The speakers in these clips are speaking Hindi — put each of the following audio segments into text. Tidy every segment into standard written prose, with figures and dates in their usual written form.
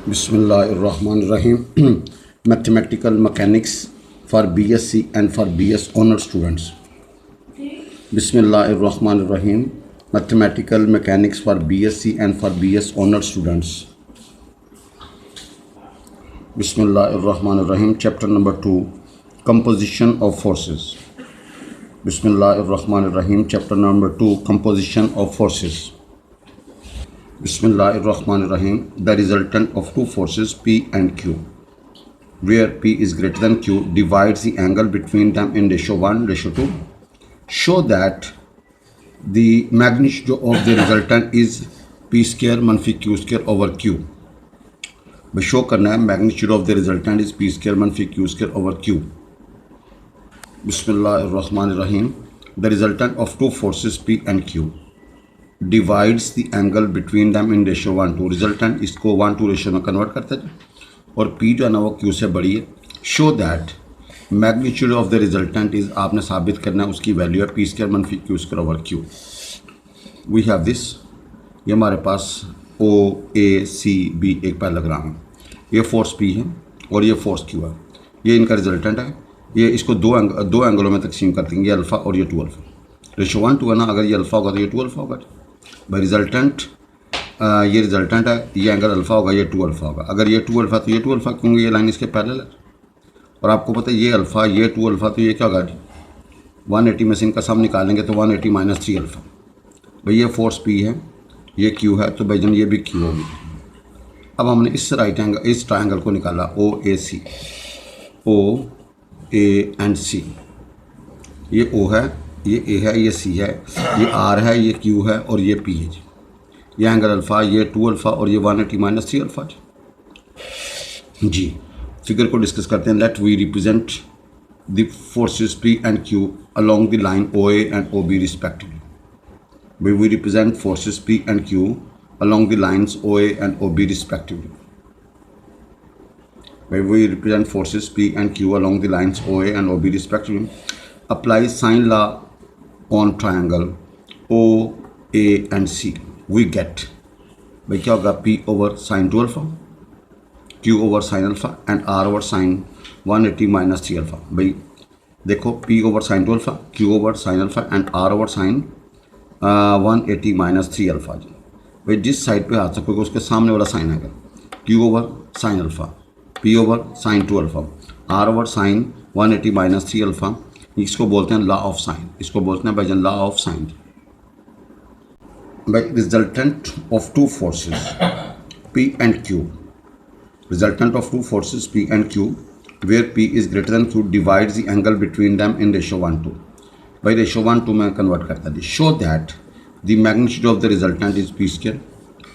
Bismillahirrahmanirrahim. Mathematical Mechanics for BSc and for BS Honor students. Bismillahirrahmanirrahim. Mathematical Mechanics for BSc and for BS Honor students. Bismillahirrahmanirrahim. Chapter number 2, Composition of Forces. Bismillahirrahmanirrahim. Chapter number 2, Composition of Forces. Bismillahirrahmanirrahim. The resultant of two forces P and Q, where P is greater than Q, divides the angle between them in ratio 1:2. Show that the magnitude of the resultant is P square manfi Q square over Q. भाई शो करना है magnitude of the resultant is P square मनफी Q स्क्वायर ओवर Q. बिस्मिल्लाहिर्रहमानिर्रहीम. The resultant of two forces P and Q divides the angle between them in ratio 1:2. Resultant इसको 1:2 रेशियो में कन्वर्ट करते हैं और P जो है ना वो Q से बड़ी है. Show that magnitude of the resultant is, आपने साबित करना है उसकी वैल्यू है P स्क्वायर मनफी Q square over Q. We have this. ये हमारे पास OACB एक पैराग्राम है. ये फोर्स P है और ये फोर्स Q है. ये इनका रिजल्टेंट है. ये इसको दो एंगलों में तकसीम कर देंगे, ये अल्फ़ा और ये 2 अल्फ़ा. रेशो 1:2 है ना, अगर ये अल्फ़ा होगा तो ये 2 अल्फ़ा होगा. भाई रिजल्टेंट ये रिजल्टेंट है, ये एंगल अल्फ़ा होगा, ये 2 अल्फ़ा होगा. अगर ये 2 अल्फ़ा तो ये 2 अल्फ़ा, क्योंकि ये लाइन इसके पैरेलल है. और आपको पता है ये अल्फ़ा ये 2 अल्फ़ा, तो ये क्या होगा 180 में से इनका सम निकालेंगे तो 180 माइनस 3 अल्फ़ा. भाई ये फोर्स P है, ये Q है, तो भाईजान ये भी Q होगी. अब हमने इस इस ट्रायंगल को निकाला OAC, O A and C. ये O है, ये A है, ये C है, ये R है, ये Q है और ये P है. ये एंगल अल्फ़ा, ये 2 अल्फ़ा और ये 180 माइनस 3 अल्फ़ा जी. फिगर को डिस्कस करते हैं. Let we represent the forces P and Q along the line OA and OB respectively. We represent forces P and Q along the lines OA and OB respectively. We represent forces P and Q along the lines OA and OB respectively. Apply sine law on triangle OA and C. We get भाई क्या होगा P over sin 2 alpha, Q over sin alpha and R over sin 180 minus 3 alpha. भाई देखो P over sin 2 alpha, Q over sin alpha and R over sin 180 minus 3 alpha जी. भाई जिस साइड पे आ सकोगे उसके सामने वाला साइन आएगा. Q over sine alpha, P over sine 2 alpha, R over sine 180 minus 3 alpha. इसको बोलते हैं लॉ ऑफ साइन. इसको बोलते हैं भाईजान लॉ ऑफ साइन. भाई resultant of two forces P and Q, resultant of two forces P and Q where P is greater than Q divides the angle between them in ratio 1:2. भाई रेशो 1:2 में कन्वर्ट करता है. Show that the magnitude of the resultant is P square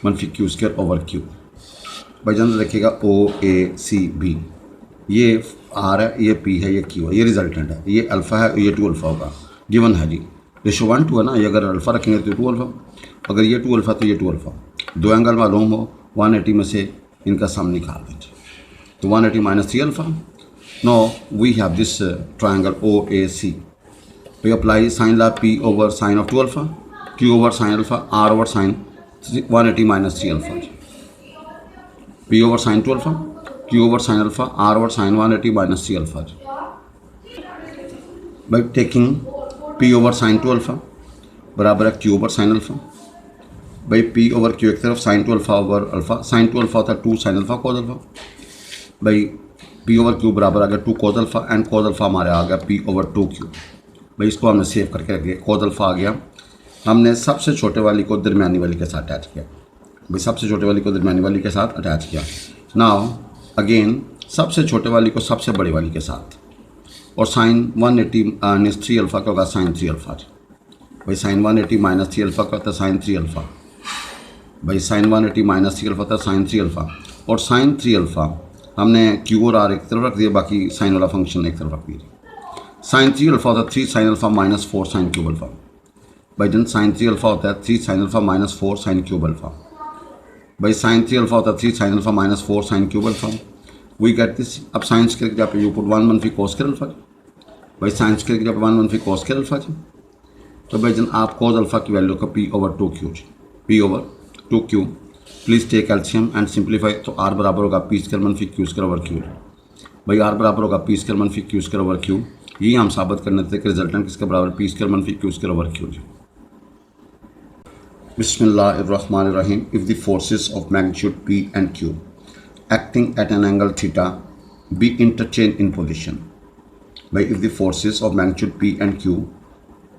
मनफी Q स्क्वायर ओवर Q. भाई जन देखिएगा OACB, ये R है, ये P है, ये Q है, ये रिजल्टेंट है, ये अल्फ़ा है, ये 2 अल्फ़ा होगा. गिवन है जी. रेशो 1:2 है ना, ये अगर अल्फ़ा रखेंगे तो 2 अल्फ़ा, अगर ये 2 अल्फ़ा तो ये 2 अल्फ़ा. दो एंगल मालूम हो, 180 में से इनका सम निकाल दीजिए तो 180 minus 3 alpha. Now we have this triangle OAC. We apply sine law P over sine of 2 alpha, Q over sine alpha, R over sine 180 minus 3 alpha. P over sine 2 alpha, Q over sine alpha, R over sine 180 minus 3 alpha. By taking P over sine 2 alpha बराबर है Q over sine alpha. by P over Q एक तरफ sine 2 alpha over alpha, sine 2 alpha होता है 2 sin alpha cos alpha. by P over Q बराबर आ गया 2 cos alpha and cos alpha हमारे आ गया P over 2Q. भाई इसको हमने सेव करके रख दिया. cos अल्फ़ा आ गया. हमने सबसे छोटे वाली को दरमियानी वाली के साथ अटैच किया. भाई सबसे छोटे वाली को दरमियानी वाली के साथ अटैच किया. नाउ अगेन सबसे छोटे वाली को सबसे बड़ी वाली के साथ. और साइन 180 माइनस 3 अल्फ़ा का होगा साइन 3 अल्फ़ा. भाई साइन 180 माइनस 3 अल्फ़ा का होता है साइन 3 अल्फ़ा. भाई साइन 180 माइनस 3 अल्फ़ा होता है साइन 3 अल्फ़ा. और साइन 3 अल्फ़ा हमने Q और R एक तरफ रख दिया, बाकी साइन वाला फंक्शन एक तरफ रख दिया. साइन 3 अल्फ़ा होता है 3 sine alpha minus 4 sine cube alpha. भाई जन साइन 3 अल्फ़ा होता है 3 sine alpha minus 4 sine cube alpha. भाई साइन 3 अल्फ़ा होता है 3 sine alpha minus 4 sine cube alpha. We get this. अब साइंस के जगह पे यू पुट 1 मनफी कोस स्क्वायर अल्फ़ा. भाई साइंस के जगह पे 1 मनफी कोस स्क्वायर अल्फ़ा जी. तो भाई जन आप कोस अल्फ़ा की वैल्यू का P over 2Q, P over 2Q please take LCM and simplify. तो आर बराबर होगा पी स्क्वायर मनफी क्यू स्क्वायर ओवर क्यू। भाई आर बराबर होगा पी स्क्वायर मनफी क्यू स्क्वायर ओवर क्यू। यही हम साबित करने थे कि रिजल्टेंट किसके बराबर पी स्क्वायर मनफी क्यू स्क्वायर ओवर क्यू। बिस्मिल्लाहिर्रहमानिर्रहीम। If the forces of magnitude P and Q acting at an angle theta be interchange in position. भाई if the forces of magnitude P and Q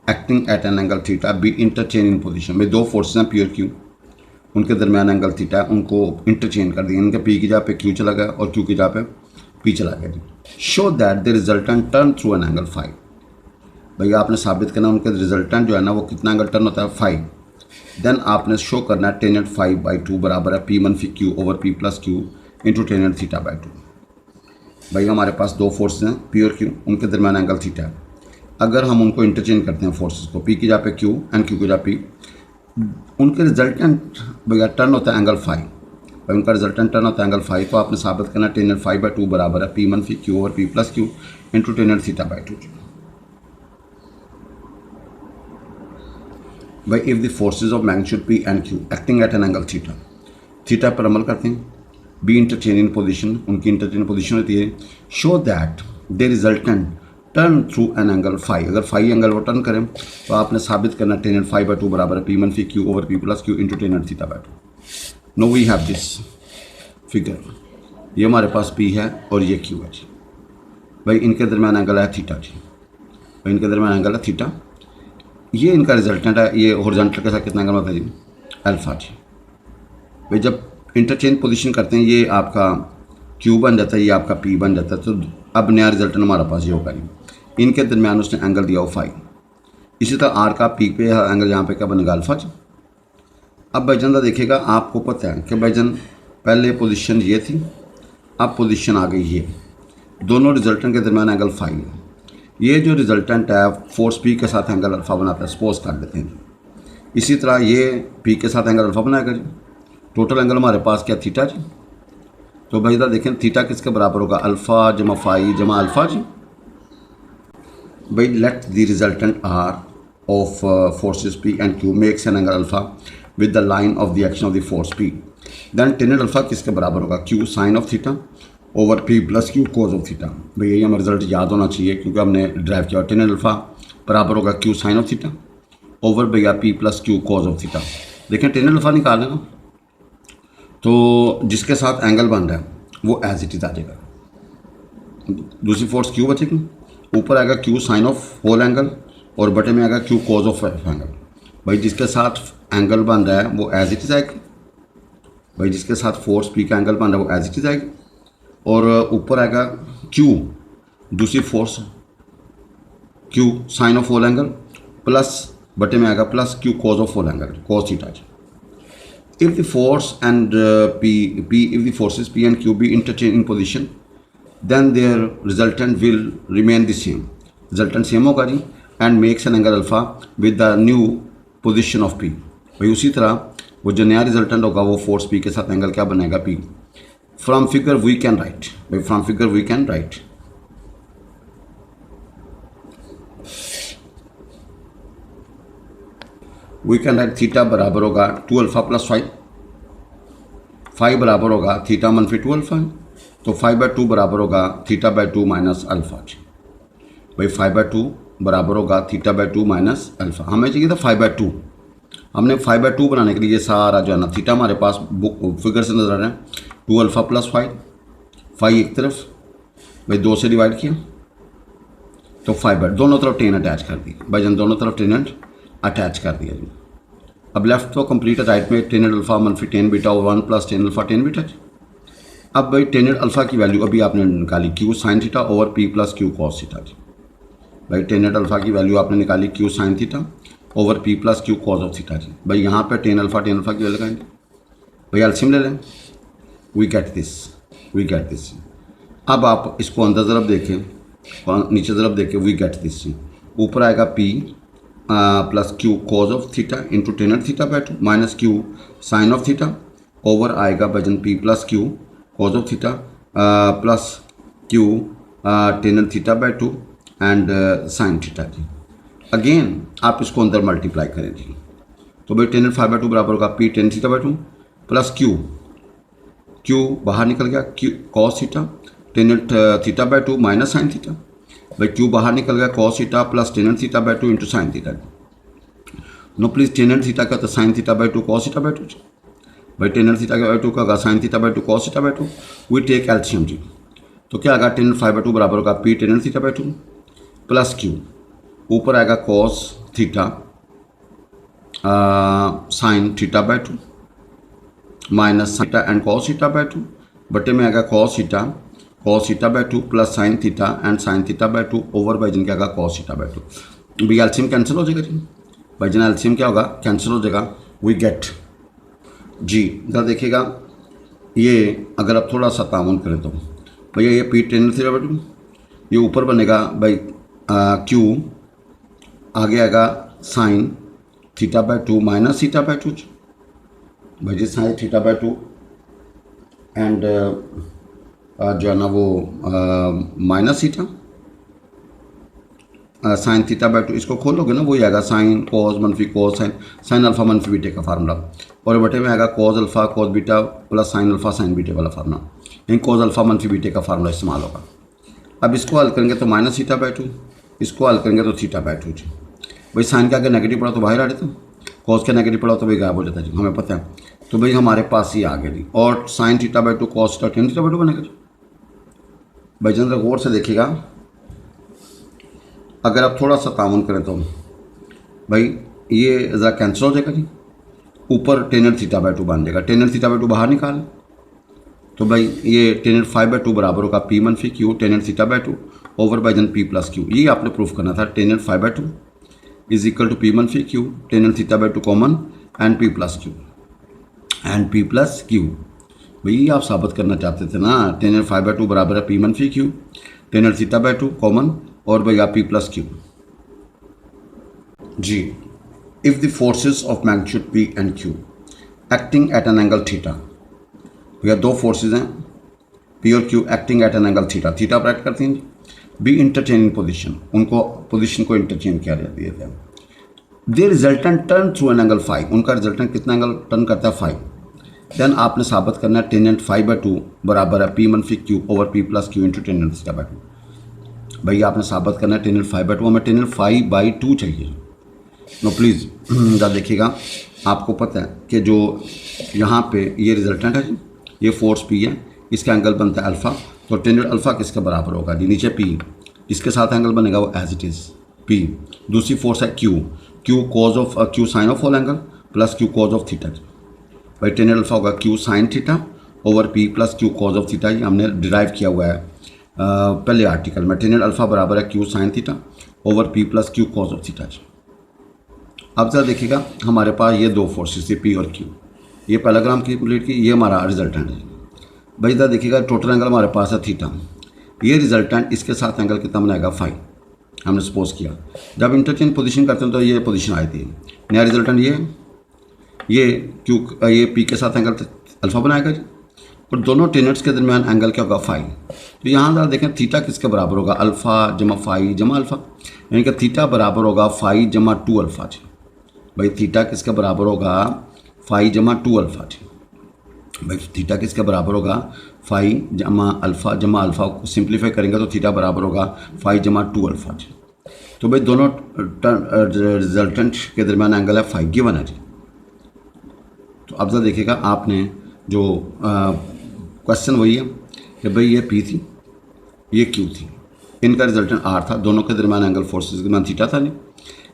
acting at an angle theta be interchange in position. भाई दो फोर्सेस हैं पी और क्यू, उनके दरमियान एंगल थीटा है, उनको इंटरचेंज कर दिया। इनके पी की जगह पे क्यू चला गया और क्यू की जगह पे पी चला गया। Show that the resultant turn through an angle five. भैया आपने साबित करना उनके रिजल्टेंट जो है ना वो कितना एंगल टर्न होता है 5। देन आपने शो करना है टेन एट 5/2 बराबर है पी मनफी Q over P plus Q into tan एट थीटा/2। भैया हमारे पास दो फोर्सेज हैं पी और क्यू, उनके दरमियान एंगल थीटा है। अगर हम उनको इंटरचेंज करते हैं फोर्सेस को, पी की जगह पे क्यू एंड क्यू की जगह पी, उनके रिजल्टेंट भैया टर्न होता है एंगल 5। भाई उनका रिजल्टेंट टर्न होता है एंगल 5। तो आपने साबित करना टेन एट 5/2 बराबर है पी मनफी Q over P plus Q into tan एट थीटा/2। भाई if the forces of magnitude P and Q acting at an angle theta, theta पर अमल करते हैं, बी इंटरचेंज इन पोजिशन, उनकी इंटरचेंज पोजिशन होती है। Show that the resultant turn through an angle 5। अगर 5 एंगल वो टर्न करें तो आपने साबित करना टेन एट 5/2 बराबर है पी मनफी Q over P plus Q into tan एट थीटा/2। Now we have this figure. ये हमारे पास पी है और ये क्यू है जी। भाई इनके दरमियान एंगल है थीटा जी। भाई इनके दरमियान एंगल है थीटा। ये इनका रिजल्टेंट है, ये हॉरिजॉन्टल के साथ कितना एंगल होता है जी अल्फा जी। भाई जब इंटरचेंज पोजीशन करते हैं ये आपका क्यू बन जाता है, ये आपका पी बन जाता है। तो अब नया रिजल्टेंट हमारे पास ये होगा जी। इनके दरमियान उसने एंगल दिया हो 5। इसी तरह आर का पी पे एंगल यहाँ पे क्या बनेगा अल्फा जी। अब भाईजान देखिएगा आपको पता है कि भाईजान पहले पोजीशन ये थी, अब पोजीशन आ गई ये, दोनों रिजल्टेंट के दरमियान एंगल 5 है। ये जो रिजल्टेंट है फोर्स पी के साथ एंगल अल्फा बनाता है, सपोज कर देते हैं जी। इसी तरह ये पी के साथ एंगल अल्फा बनाएगा जी। टोटल एंगल हमारे पास क्या थीटा जी। तो भाई देखें थीटा किसके बराबर होगा अल्फा जमा 5 जमा अल्फा जी। भाई let the resultant R of forces P and Q makes an angle alpha with the line of the action of the force P. Then tan eight alpha किसके बराबर होगा Q sine of theta over P plus Q cos of theta. भाई यही हमें रिजल्ट याद होना चाहिए क्योंकि हमने ड्राइव किया। टेन एट अल्फा बराबर होगा Q sine of theta over भैया p plus Q cos of theta. देखें टेन एट अल्फा निकाल लेना तो जिसके साथ एंगल बन रहा है वो एज इट इज आ जाएगा। दूसरी फोर्स क्यू बचेगी, ऊपर आएगा Q sine of whole angle और बटे में आएगा क्यू कोज ऑफ एंगल। भाई जिसके साथ एंगल बन रहा है वो एज इट इज आएगा। भाई जिसके साथ फोर्स पी का एंगल बन रहा है वो एज इट इज आएगी और ऊपर आएगा क्यू दूसरी force Q sine of whole angle plus बटे में आएगा plus Q cos of whole angle cos theta. If the force and if the forces P and Q be interchanged in position, then their resultant will remain the same. Resultant same होगा जी and makes an angle alpha with the new position of P. भाई उसी तरह वो जो नया रिजल्टेंट होगा वो फोर्स P के साथ एंगल क्या बनेगा P. From figure we can write. भाई from figure we can write. We can write theta बराबर होगा 2 अल्फा प्लस 5। 5 बराबर होगा थीटा मनफी 2 अल्फा। तो 5/2 बराबर होगा थीटा/2 माइनस अल्फा। भाई 5/2 बराबर होगा थीटा/2 माइनस अल्फा। हमें चाहिए था 5/2। हमने 5/2 बनाने के लिए सारा जो है ना थीटा हमारे पास बुक फिगर से नजर आ रहा है 2 अल्फा प्लस 5। 5 एक तरफ भाई 2 से डिवाइड किया तो 5/2 दोनों तरफ 10 अटैच कर दी। भाई जन दोनों तरफ 10 अटैच कर दिया जी। अब लेफ्ट तो कंप्लीट है, राइट में 10 अल्फा मनफी 10 बीटा और 1 प्लस 10 अल्फा 10 बीटा। अब भाई 10 अल्फा की वैल्यू अभी आपने निकाली q sine theta over P plus q cos theta जी। भाई 10 अल्फा की वैल्यू आपने निकाली q sine theta over P plus q cos of theta जी। भाई यहाँ पे 10 अल्फा की वैल्यू लगाएंगे, भाई एलसीएम ले लें, वी गेट दिस। अब आप इसको अंदर तरफ देखें नीचे तरफ देखें, वी गेट दिस। ऊपर आएगा P plus Q cos of theta into tan एट थीटा/2 minus Q sine of theta over आएगा वजन P plus Q cos of theta plus Q tan एट थीटा/2 एंड साइन थीटा जी। अगेन आप इसको अंदर मल्टीप्लाई करें जी। तो भाई 10 एट 5/2 बराबर होगा पी टेन थीटा/2 प्लस क्यू, क्यू बाहर निकल गया, Q cos theta tan theta by 2 minus sine theta. भाई क्यू बाहर निकल गया, cos theta plus tan theta by 2 into sine theta. Now please tan theta का तो sine theta by 2 cos theta by 2। भाई टेन थीटा बाय 2 का sine theta by 2 cos theta by 2। We take LCM जी, तो क्या आएगा टेन फाइव बाय 2 बराबर होगा P ten theta by 2 plus Q, ऊपर आएगा cos theta sine theta by 2 minus theta and cos theta by 2 बटे में आएगा cos theta by 2 plus sine theta and sine theta by 2 over by जिनका आएगा कॉस थीटा बाय 2। भाई एलसीएम कैंसिल हो जाएगा जी, भाई जना एलसीएम क्या होगा कैंसिल हो जाएगा। वी गेट जी, इधर देखिएगा ये अगर आप थोड़ा सा ताउन करें तो भैया ये पी टेन थीटा बाय 2, ये ऊपर बनेगा भाई क्यू, आगे आएगा sine theta by 2 minus theta by 2 भाई जी, साइन थीटा बाय 2 एंड जो है ना वो minus theta sine theta by 2, इसको खोलोगे ना वही आएगा साइन कॉस मनफी कॉस साइन, साइन अल्फा मनफी बीटे का फार्मूला, और बटे में आएगा cos alpha cos beta plus sine alpha sine बीटे वाला फार्मूला, यानी कॉस अल्फा मनफी बीटे का फार्मूला इस्तेमाल होगा। अब इसको हल करेंगे तो माइनस थीटा बाय 2, इसको हल करेंगे तो थीटा बाय 2 जी। भाई साइन के आगे नेगेटिव पड़ा तो बाहर आ जाता, कॉस का नेगेटिव पड़ा तो भाई गायब हो जाता जी, हमें पता है। तो भाई हमारे पास ही आ गया जी, और sign theta by 2 cos theta tan theta by 2 बनेगा जी। भाई जरा गौर से देखिएगा, अगर आप थोड़ा सा ताउन करें तो भाई ये ज़रा कैंसिल हो जाएगा जी, ऊपर टेन थीटा बाय 2 बन जाएगा, टेन थीटा बाय 2 बाहर निकाल, तो भाई ये टेन फाइव बाय 2 बराबर होगा पी मनफी q tan theta by 2 over बाई जन पी प्लस क्यू। ये आपने प्रूफ करना था, tan five by 2 is equal to p मनफी q tan theta by 2 common and p plus q. भाई आप साबित करना चाहते थे ना, टेन फाइव बाय 2 बराबर है पी मनफी q tan theta by 2 common और भैया पी प्लस क्यू जी। If the forces of magnitude P and Q acting at an angle theta, भैया दो फोर्सेस हैं पी और q acting at an angle theta, theta पर एक्ट करती हैं, बी इंटरचेंज इन पोजिशन, उनको पोजिशन को इंटरचेंज किया दिए थे। The resultant turn through an angle 5, उनका रिजल्टेंट कितना एंगल टर्न करता है 5। देन आपने साबित करना है टेन फाइव बाय 2 बराबर है पी मनफी Q over P plus Q into ten theta by 2। भैया आपने साबित करना है टेन फाइव बाय 2, हमें टेन 5 बाई 2 चाहिए। नो प्लीज़ जरा देखिएगा, आपको पता है कि जो यहाँ पे ये रिजल्टेंट है जी, ये फोर्स पी है, इसका एंगल बनता है अल्फ़ा, तो टेन अल्फ़ा किसके बराबर होगा जी, नीचे पी, इसके साथ एंगल बनेगा वो एज इट इज़ पी। दूसरी फोर्स है Q, Q cos of Q sine of whole angle plus Q cos of theta. भाई टेन अल्फ़ा होगा Q sine theta over P plus Q cos of theta, ये हमने डिराइव किया हुआ है पहले आर्टिकल में। टेन अल्फ़ा बराबर है Q sine theta over P plus Q cos of theta. अब जरा देखिएगा, हमारे पास ये दो फोर्सेस थी पी और क्यू, ये पहला ग्राम कैलकुलेट की, ये हमारा रिजल्टेंट है। भाई इधर देखिएगा टोटल एंगल हमारे पास है थीटा, ये रिजल्टेंट इसके साथ एंगल कितना बनाएगा 5, हमने सपोज किया। जब इंटरचेंज पोजीशन करते हैं तो ये पोजीशन आई थी, नया रिजल्टेंट ये क्यू ये पी के साथ एंगल अल्फ़ा बनाएगा जी, और दोनों टेनट्स के दरमियान एंगल क्या होगा 5। तो यहाँ जरा देखें थीटा किसके बराबर होगा, अल्फ़ा जमा 5 जमा अल्फ़ा, यानी कि थीटा बराबर होगा 5 जमा 2 अल्फ़ा जी। भाई थीटा किसके बराबर होगा 5 जमा 2 अल्फ़ा जी। भाई थीटा किसके बराबर होगा 5 जमा अल्फ़ा को सिंप्लीफाई करेंगे तो थीटा बराबर होगा 5 जमा 2 अल्फ़ा जी। तो भाई दोनों रिजल्टेंट के दरमियान एंगल है 5 गिवन है जी। तो अब जरा देखिएगा, आपने जो क्वेश्चन वही है कि भाई ये पी थी ये क्यू थी, इनका रिजल्टेंट आर था, दोनों के दरमियान एंगल फोर्सेस के दरमियान थीटा था नहीं,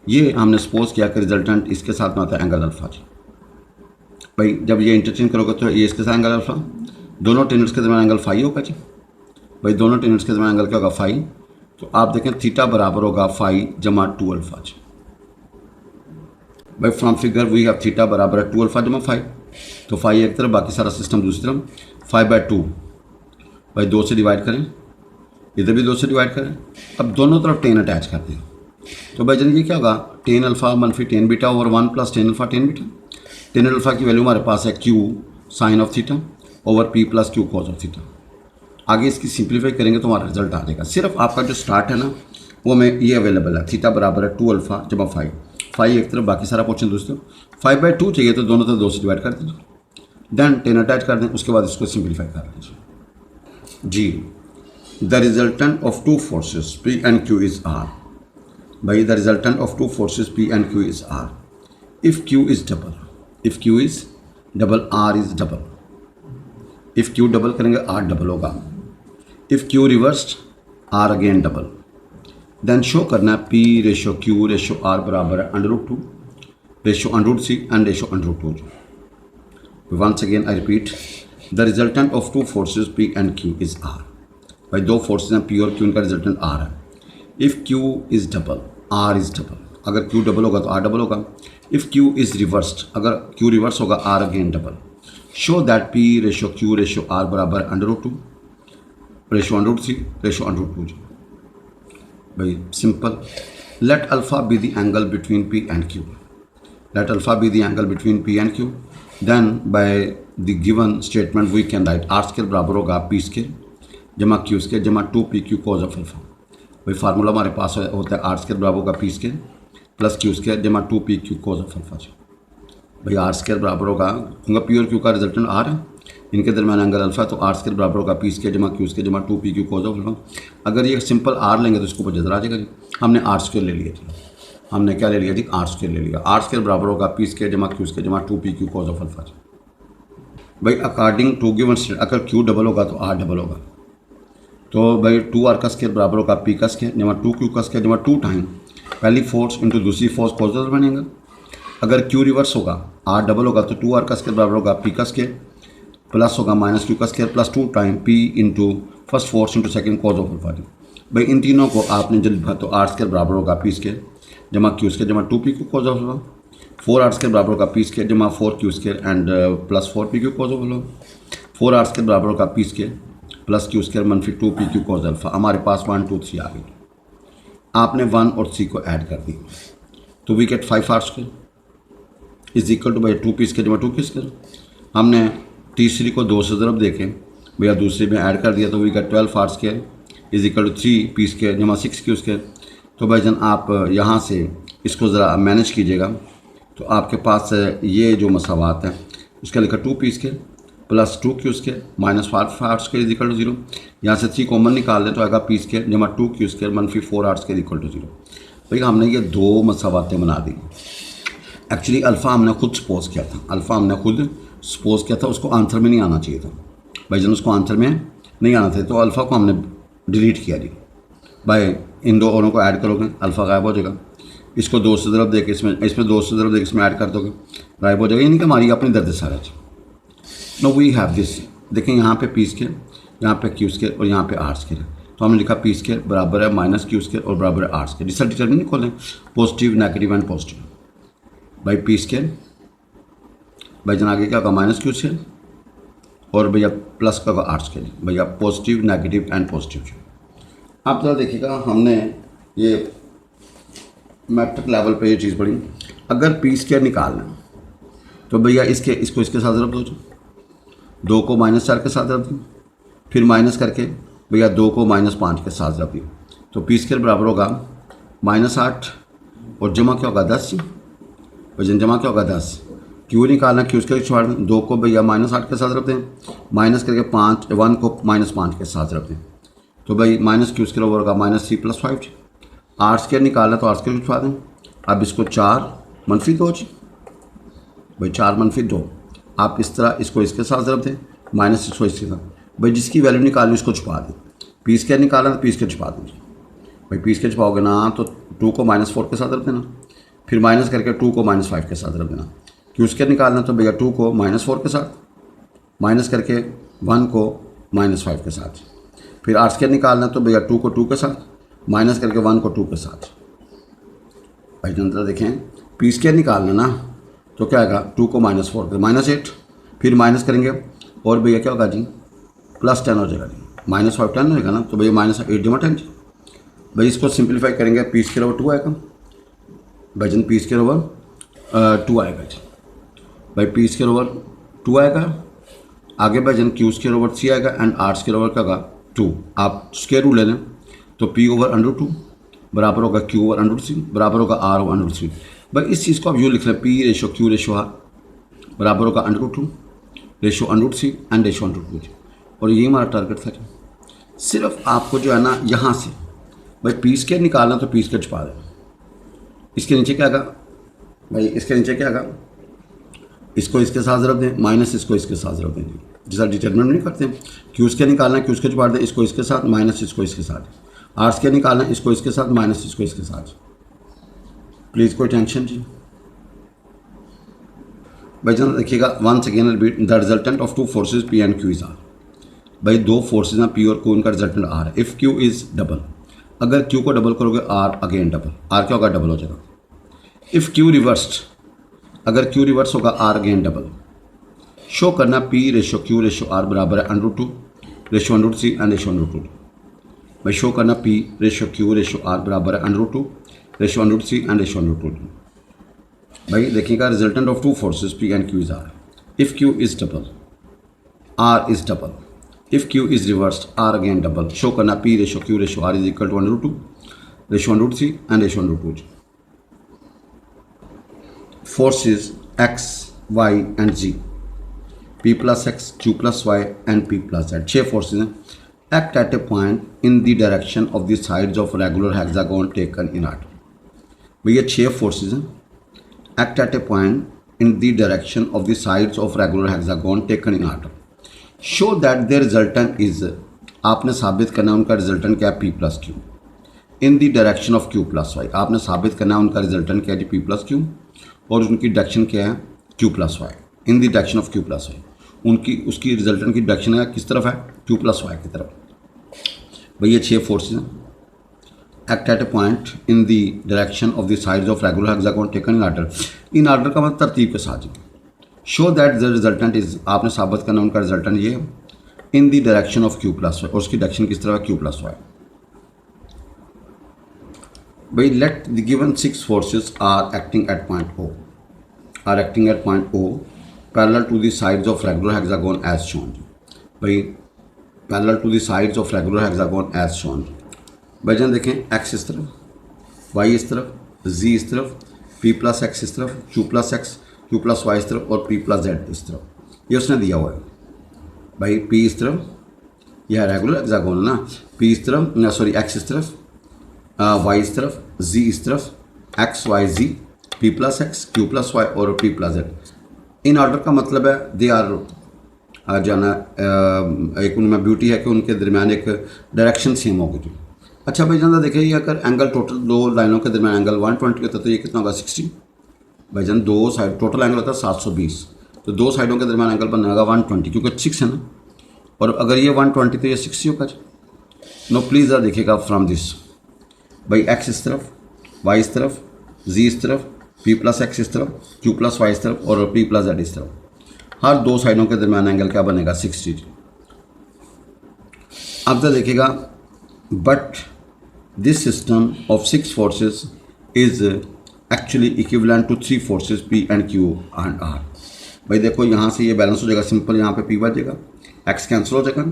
ये हमने सपोज किया कि रिजल्टेंट इसके साथ में आता है एंगल अल्फ़ा जी। भाई जब ये इंटरचेंज करोगे तो ये इसके साथ एंगल अल्फ़ा, दोनों टेनट्स के दरमियान एंगल 5 होगा जी। भाई दोनों टेनट्स के दरमियान एंगल क्या होगा 5, तो आप देखें थीटा बराबर होगा 5 जमा 2 अल्फ़ा जी। भाई from figure we have theta बराबर है 2 अल्फ़ा जमा 5, तो 5 एक तरफ बाकी सारा सिस्टम दूसरी तरफ, 5 बाय 2 भाई 2 से डिवाइड करें, इधर भी 2 से डिवाइड करें, अब दोनों तरफ 10 अटैच कर दें, तो भाई जन ये क्या होगा 10 अल्फ़ा मनफी 10 बीटा ओवर 1 प्लस 10 अल्फ़ा 10 बीटा। 10 अल्फ़ा की वैल्यू हमारे पास है Q sine of theta over P plus Q cos of theta. आगे इसकी सिंप्लीफाई करेंगे तो हमारा रिजल्ट आ जाएगा। सिर्फ आपका जो स्टार्ट है ना वो में ये अवेलेबल है, थीटा बराबर है 2 अल्फ़ा जमा 5 एक तरफ बाकी सारा पोर्शन दूसरी तरफ, 5 बाय 2 चाहिए तो दोनों तरफ 2 से डिवाइड कर दीजिए। देन 10 अटैच कर दें, उसके बाद इसको सिंप्लीफाई कर लीजिए जी। The resultant of two forces P and Q is R। भाई the resultant of two forces P and Q is R if Q is double, if Q is double R is double. If Q double करेंगे R डबल होगा, if Q reversed R again double. Then show करना है P ratio Q ratio R बराबर है √2 ratio √C and ratio √2। Once again I repeat, the resultant of two forces P and Q is R। भाई दो फोर्सेस हैं P और Q, उनका रिजल्टेंट R है। If Q is double R is double, अगर Q डबल होगा तो R डबल होगा। इफ़ Q इज़ रिवर्स्ड, अगर Q रिवर्स होगा R again double. Show that P ratio Q ratio R बराबर √2 रेशो √C रेशो √2। भाई simple. Late alpha be the angle between P and Q। Let alpha be the angle between P and Q. Then by the given statement we can write R square बराबर होगा P स्केयर जमा Q स्केयर जमा 2PQ cos ऑफ अल्फा। भाई फार्मूला हमारे पास होता है R स्केयर बराबर होगा P square plus Q square जमा 2PQ cos ऑफ अल्फा। भाई R स्केयर बराबर होगा, क्योंकि P और Q का रिजल्टेंट R है, इनके दरमियान एंगल अल्फा, तो R स्केयर बराबर होगा P स्केयर जमा Q स्केयर जमा 2PQ cos ऑफ अल्फा। अगर ये सिंपल R लेंगे तो इसको ऊपर जरा आ जाएगा जी। हमने R स्केयर ले लिया जी, हमने क्या ले लिया जी, R स्केयर ले लिया। R स्केयर बराबर होगा P स्केयर जमा Q स्केयर जमा 2PQ cos ऑफ अल्फा। भाई अकॉर्डिंग टू गिवन स्टेट अगर Q डबल होगा तो R डबल होगा, तो भाई 2R का स्केयर बराबर होगा P का स्केयर जमा 2Q का स्केयर जमा 2 टाइम पहली फोर्स इंटू दूसरी फोर्स कॉजल बनेगा। अगर Q रिवर्स होगा R डबल होगा तो 2R का स्केयर बराबर होगा P का स्केयर प्लस होगा माइनस Q का square plus 2 time P into first force into second cause of alpha. भाई इन तीनों को आपने जल्द भर, तो R स्केयर बराबर होगा P स्केयर जमा Q स्केयर जमा 2PQ cos of alpha. 4R square बराबर होगा P स्केयर जमा 4Q square and plus 4PQ cos of alpha. 4R square बराबर होगा P square plus Q square मनफी 2PQ cos अल्फा। हमारे पास 1 2 3 आ गई, आपने 1 और 3 को ऐड कर दी तो we get 5R square is equal to भाई 2P स्केयर जमा 2Q स्केयर। हमने तीसरी को 2 से ज़रब देके भैया दूसरी में ऐड कर दिया तो we get 12R square is equal to 3P square जमा 6Q स्केयर। तो भाईजान आप यहाँ से इसको ज़रा मैनेज कीजिएगा, तो आपके पास ये जो मसावात है उसका लिखा 2P square plus 2Q square minus 5R square is equal to 0। यहाँ से 3 कॉमन निकाल दें तो आएगा P स्केयर जमा 2Q स्केयर मनफी 4R स्केयर इक्वल टू 0। भैया हमने ये दो मसावातें बना दी। एक्चुअली अल्फ़ा हमने खुद सपोज किया था, अल्फ़ा हमने खुद सपोज किया था, उसको आंसर में नहीं आना चाहिए था भाईजान, उसको आंसर में नहीं आना था, तो अल्फ़ा को हमने डिलीट किया जी। भाई इन दो औरों को ऐड करोगे अल्फ़ा गायब हो जाएगा, इसको 2 से ज़रब देके इसमें 2 से ज़रब देके इसमें ऐड कर दोगे गायब हो जाएगा, यानी कि हमारी अपनी दर्द सारा। नो वी हैव दिस, देखें यहाँ पे P स्केयर, यहाँ पे Q स्केयर और यहाँ पे R स्केयर है, तो हमने लिखा P स्केयर बराबर है माइनस Q स्केयर और बराबर है R स्केयर। रिजल्ट डिटरमिनेंट खोलें पॉजिटिव नेगेटिव एंड पॉजिटिव। भाई P स्केयर भाई जन आगे क्या होगा माइनस Q स्केयर और भैया प्लस का होगा R स्केयर, भैया पॉजिटिव नेगेटिव एंड पॉजिटिव। आप जरा देखिएगा हमने ये मैट्रिक लेवल पे ये चीज़ पढ़ी। अगर P स्केयर निकालना तो भैया इसको इसके साथ रख दो, 2 को -4 के साथ रख दो, फिर माइनस करके भैया 2 को -5 के साथ रख दो, तो P स्केयर बराबर होगा -8 और जमा क्या होगा 10। वजन जमा क्या होगा 10। Q निकालना, Q स्केयर छोड़ दें, 2 को भैया -8 के साथ रख दें, माइनस करके 1 को -5 के साथ रख दें, तो भाई माइनस Q स्केयर ओवर होगा -3 + 5। R स्केयर निकालना तो R स्केयर छुपा दें। अब इसको 4 मनफी 2 भाई 4 मनफी 2, आप इस तरह इसको इसके साथ ज़रब दें माइनस इसको इसके साथ, भाई जिसकी वैल्यू निकालनी उसको छुपा दें। P स्केयर निकालना तो P स्केयर छुपा दें भाई, P स्केयर छुपाओगे ना तो 2 को -4 के साथ रख देना, फिर माइनस करके 2 को -5 के साथ रख देना। Q स्केयर निकालना तो भैया 2 को -4 के साथ माइनस करके 1 को -5 के साथ, फिर R स्केयर निकालना तो भैया 2 को 2 के साथ माइनस करके 1 को 2 के साथ। भाई जरा देखें P स्केयर निकालना ना तो क्या आएगा 2 को -4 के -8, फिर माइनस करेंगे और भैया क्या होगा जी +10 हो जाएगा जी, -5 10 होगा ना, तो भैया -8 जमा 10 जी। भाई इसको सिंप्लीफाई करेंगे P स्केयर ओवर 2 आएगा, भाई जन P स्केयर ओवर 2 आएगा जी। भाई P स्केयर ओवर 2 आएगा, आगे भाई जन Q स्केयर ओवर 3 आएगा एंड R स्केयर ओवर क्या होगा 2। आप स्केयर रूट ले लें तो P ओवर √2 बराबर होगा Q ओवर √3 बराबर होगा R ओवर √3। भाई इस चीज़ को आप यूँ लिख लें P ratio Q ratio R बराबर होगा √2 ratio under root C and ratio under root 2 और ये हमारा टारगेट था। सिर्फ आपको जो है ना यहाँ से भाई पी स्क्वायर निकालना तो पी स्क्वायर छुपा दें। इसके नीचे क्या आएगा भाई, इसके नीचे क्या आएगा, इसको इसके साथ ज़रब दें माइनस इसको इसके साथ ज़रब दें। जैसा डिटरमिनेंट नहीं करते क्यू स्क्वायर निकालना क्यू स्क्वायर छुपा दें, इसको इसके साथ माइनस इसको इसके साथ। आर स्क्वायर निकालना इसको इसके साथ माइनस इसको इसके साथ। प्लीज़ कोई टेंशन जी भाई जान देखिएगा। Once again repeat the resultant of two forces P and Q is R. भाई दो फोर्सेज हैं पी और क्यू, उनका रिजल्टेंट आर है। इफ़ क्यू इज़ डबल, अगर क्यू को डबल करोगे आर अगेन डबल, आर क्या होगा डबल हो जाएगा। इफ़ क्यू रिवर्स्ड, अगर क्यू रिवर्स होगा आर अगेन डबल। शो करना P ratio Q ratio are बराबर है under 2 ratio under 3 and ratio under 2। भाई शो करना P ratio Q ratio are बराबर है under 2 ratio under 3 and ratio under 2। भाई देखिएगा resultant of two forces P and Q is r. If q is double r is double, if q is reversed r again double. Show करना P ratio Q ratio r is equal to under 2 ratio under 3 and ratio under 2। Forces x Y and जी, P plus X, Q plus Y and P plus Z। 6 forces हैं। Act at a point in the direction of the sides of regular hexagon taken in order. भैया 6 फोर्सेज हैं। Act at a point in the direction of the sides of regular hexagon taken in order. Show that their resultant is, आपने साबित करना है उनका रिजल्टेंट क्या है P plus Q in the direction of Q plus Y। आपने साबित करना है उनका रिजल्टेंट क्या है जी P plus Q और उनकी डायरेक्शन क्या है Q plus Y in the direction of Q plus Y। उनकी उसकी रिजल्टेंट की डायरेक्शन है किस तरफ है Q plus Y की तरफ। भैया 6 फोर्सेज हैं। Act at a point in the direction of the sides of regular hexagon taken in order. In order का मतलब तरतीब के साथ। Show that the resultant is, आपने साबित करना उनका रिजल्टेंट ये इन the direction of Q plus Y और उसकी डायरेक्शन किस तरफ है Q plus Y। भाई let the given 6 forces are acting at point O, are acting at point O parallel to the sides of regular hexagon as shown। भाई parallel to the sides of regular hexagon as shown। भाई जान देखें x इस तरफ, y इस तरफ, z इस तरफ, p plus x इस तरफ, q plus x, q plus y इस तरफ और p plus z इस तरफ। ये उसने दिया हुआ है भाई। p इस तरफ, यह रेगुलर हेक्सागोन ना, p इस तरफ ना सॉरी x इस तरफ, y इस तरफ, z इस तरफ, x y z, p plus x, q plus y और p plus z। In order का मतलब है दे आर जो है ना एक उनमें ब्यूटी है कि उनके दरमियान एक डायरेक्शन सेम होगी जी। अच्छा भाई जान देखिए ये अगर एंगल टोटल दो लाइनों के दरमियान एंगल 120 होता तो ये कितना होगा 60। भाई जान दो साइड टोटल एंगल होता है 720, तो दो साइडों के दरमियान एंगल बनेगा 120 क्योंकि 6 है ना, और अगर ये 120 तो ये 60 होगा जी। नो प्लीज़ देखिएगा फ्रॉम दिस भाई x इस तरफ, y इस तरफ, z इस तरफ, P plus X इस तरफ, Q plus Y इस तरफ और P plus Z इस तरफ। हर दो साइडों के दरमियान एंगल क्या बनेगा 60। अब तो देखिएगा but this system of 6 forces is actually equivalent to 3 forces P and Q and R। भाई देखो यहाँ से ये बैलेंस हो जाएगा सिंपल, यहाँ पे P बच जाएगा, X कैंसिल हो जाएगा,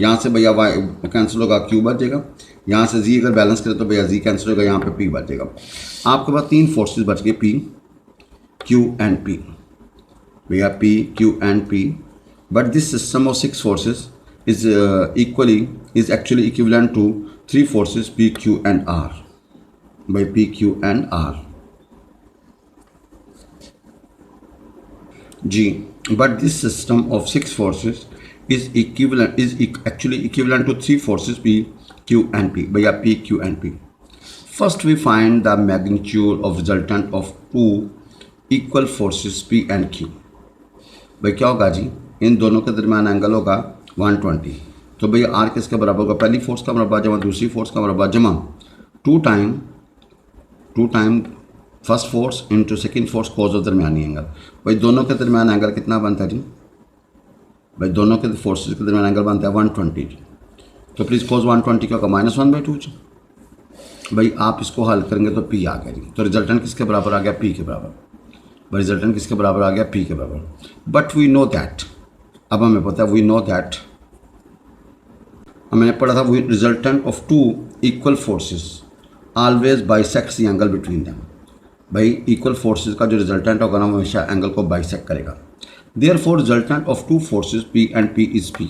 यहाँ से भैया Y कैंसिल होगा, Q बच जाएगा, यहाँ से Z अगर बैलेंस करें तो भैया Z कैंसिल होगा, यहाँ पे P बच जाएगा। आपके पास 3 फोर्सेस बच गए P, Q एंड P। भैया P, Q and P, but this system of 6 forces is is actually equivalent to 3 forces P, Q and R। भाई P, Q एंड R जी। But this system of 6 forces is actually equivalent to 3 forces P, Q and P। भैया P, Q and P। First we find the magnitude of resultant of 2 equal forces P and Q। भाई क्या होगा जी, इन दोनों के दरमियान एंगल होगा 120, तो भैया R किसके बराबर होगा, पहली फोर्स का मरबा जमा दूसरी फोर्स का मरबा जमा 2 time first force into second force cos of दरमियानी एंगल। भाई दोनों के दरमियान एंगल कितना बनता है जी, भाई दोनों के फोर्सेस के दरमियान एंगल बनता है 120, तो प्लीज़ कोस 120 का होगा -1/2। भाई आप इसको हल करेंगे तो P आ गया जी, तो रिजल्टेंट किसके बराबर आ गया P के बराबर। भाई रिजल्टेंट किसके बराबर आ गया P के बराबर। बट वी नो दैट, अब हमें पता है वी नो दैट, हमने पढ़ा था resultant of 2 equal forces always bisects the angle between them. भाई इक्वल फोर्सेस का जो रिजल्टेंट होगा ना हमेशा एंगल को बाइसेक्ट करेगा। Therefore resultant of two forces P and P is P।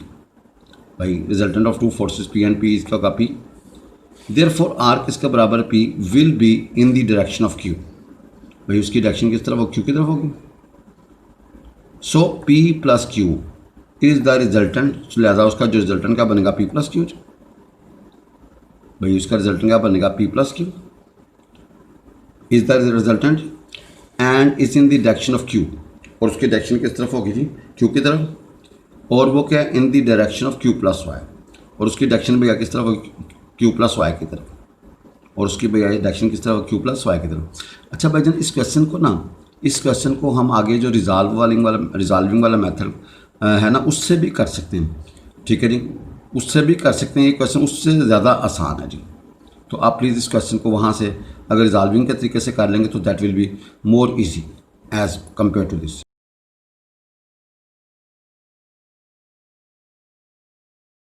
भाई resultant of two forces P and P इसका का P। Therefore R किसका बराबर P will be in the direction of Q। भाई उसकी डायरेक्शन किस तरफ होगी, Q की तरफ होगी। सो P plus Q is the resultant, लिहाजा उसका जो रिजल्टेंट का बनेगा P प्लस Q। भाई उसका रिजल्टेंट क्या बनेगा P plus Q is the resultant and is in the direction of Q। और उसकी डायरेक्शन किस तरफ होगी जी, Q की तरफ। और वो क्या in the direction of Q plus Y. और उसकी डायरेक्शन भैया किस तरफ होगी, Q प्लस वाई की तरफ। और उसकी भैया डायरेक्शन किस तरफ, Q प्लस वाई की तरफ। अच्छा भाईजान इस क्वेश्चन को हम आगे जो रिजॉल्विंग वाला मेथड है ना उससे भी कर सकते हैं, ठीक है जी, उससे भी कर सकते हैं। ये क्वेश्चन उससे ज़्यादा आसान है जी। तो आप प्लीज़ इस क्वेश्चन को वहाँ से अगर रिजॉल्विंग के तरीके से कर लेंगे तो that will be more easy as compare to this.